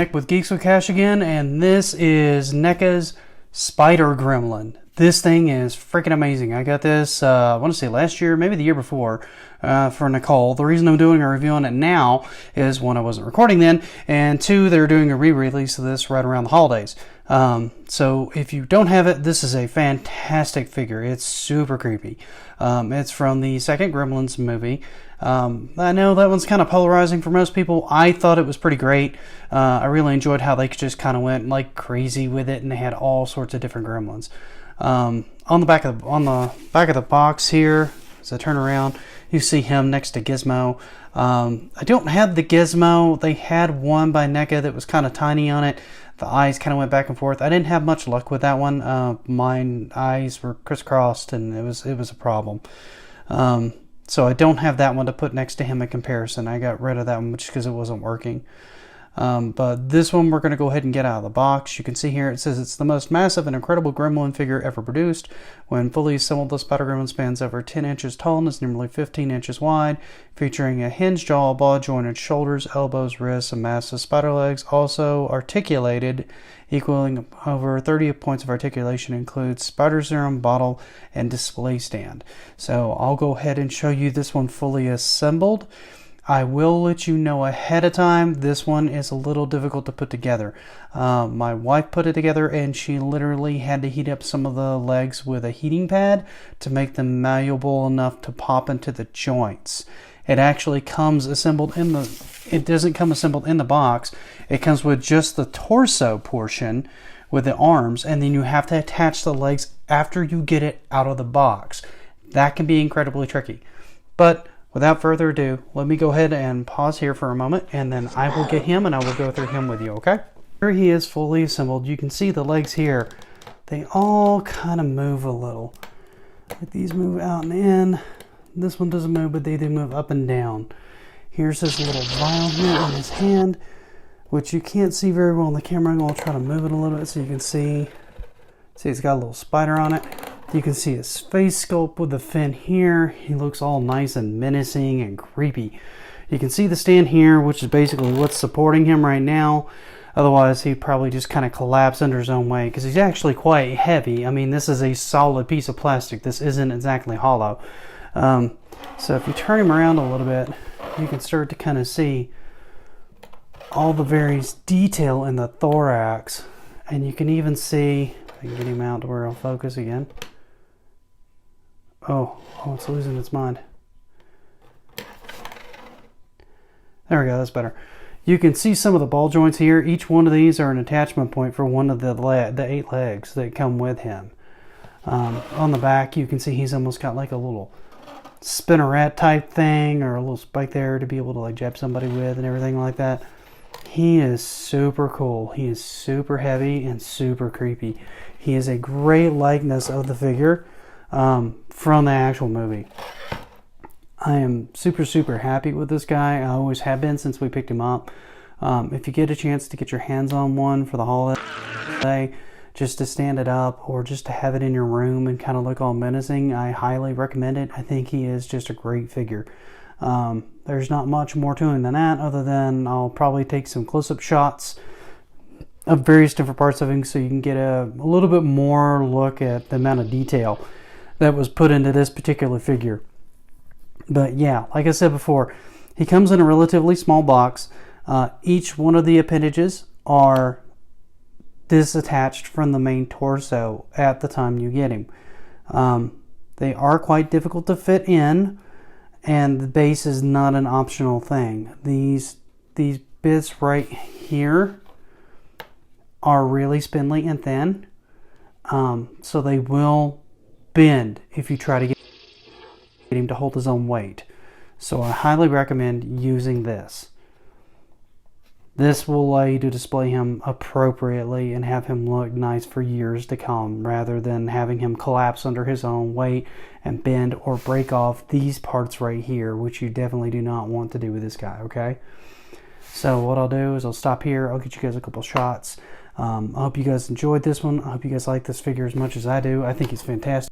Nick with Geeks with Cash again, and this is Neca's Spider Gremlin. This thing is freaking amazing. I got this, I want to say last year, maybe the year before, for Nicole. The reason I'm doing a review on it now is, one, I wasn't recording then, and two, they're doing a re-release of this right around the holidays. So if you don't have it, this is a fantastic figure. It's super creepy. It's from the second Gremlins movie. I know that one's kind of polarizing for most people. I thought it was pretty great. I really enjoyed how they just kind of went like crazy with it, and they had all sorts of different Gremlins. On the back of the box here, as I turn around, you see him next to Gizmo. I don't have the Gizmo. They had one by Neca that was kind of tiny on it. The eyes kind of went back and forth. I didn't have much luck with that one. Mine eyes were crisscrossed, and it was a problem. So I don't have that one to put next to him in comparison. I got rid of that one just because it wasn't working. But this one we're going to go ahead and get out of the box. You can see here it says it's the most massive and incredible Gremlin figure ever produced. When fully assembled, the Spider Gremlin spans over 10 inches tall and is nearly 15 inches wide, featuring a hinged jaw, ball-jointed shoulders, elbows, wrists, and massive spider legs. Also articulated, equaling over 30 points of articulation, includes spider serum, bottle, and display stand. So I'll go ahead and show you this one fully assembled. I will let you know ahead of time, this one is a little difficult to put together. My wife put it together, and she literally had to heat up some of the legs with a heating pad to make them malleable enough to pop into the joints. It actually comes assembled it doesn't come assembled in the box. It comes with just the torso portion with the arms, and then you have to attach the legs after you get it out of the box. That can be incredibly tricky. But without further ado, let me go ahead and pause here for a moment, and then I will get him and I will go through him with you, okay? Here he is fully assembled. You can see the legs here. They all kind of move a little. Like these move out and in. This one doesn't move, but they do move up and down. Here's his little vial here in his hand, which you can't see very well on the camera. I'm going to try to move it a little bit so you can see. See, it's got a little spider on it. You can see his face sculpt with the fin here. He looks all nice and menacing and creepy. You can see the stand here, which is basically what's supporting him right now. Otherwise, he'd probably just kind of collapse under his own weight, because he's actually quite heavy. I mean, this is a solid piece of plastic. This isn't exactly hollow. So if you turn him around a little bit, you can start to kind of see all the various detail in the thorax. And you can even see, if I can get him out to where I'll focus again. Oh, it's losing its mind. There we go, that's better. You can see some of the ball joints here. Each one of these are an attachment point for one of the 8 legs that come with him. On the back, you can see he's almost got like a little spinneret type thing, or a little spike there to be able to like jab somebody with and everything like that. He is super cool. He is super heavy and super creepy. He is a great likeness of the figure from the actual movie. I am super happy with this guy. I always have been since we picked him up. If you get a chance to get your hands on one for the holiday, just to stand it up or just to have it in your room and kind of look all menacing, I highly recommend it. I think he is just a great figure. There's not much more to him than that, other than I'll probably take some close-up shots of various different parts of him so you can get a little bit more look at the amount of detail that was put into this particular figure. But yeah, like I said before, he comes in a relatively small box. Each one of the appendages are disattached from the main torso at the time you get him. They are quite difficult to fit in, and the base is not an optional thing. These bits right here are really spindly and thin, so they will bend if you try to get him to hold his own weight. So I highly recommend using this. This will allow you to display him appropriately and have him look nice for years to come, rather than having him collapse under his own weight and bend or break off these parts right here, which you definitely do not want to do with this guy, okay? So what I'll do is I'll stop here. I'll get you guys a couple shots. I hope you guys enjoyed this one. I hope you guys like this figure as much as I do. I think he's fantastic.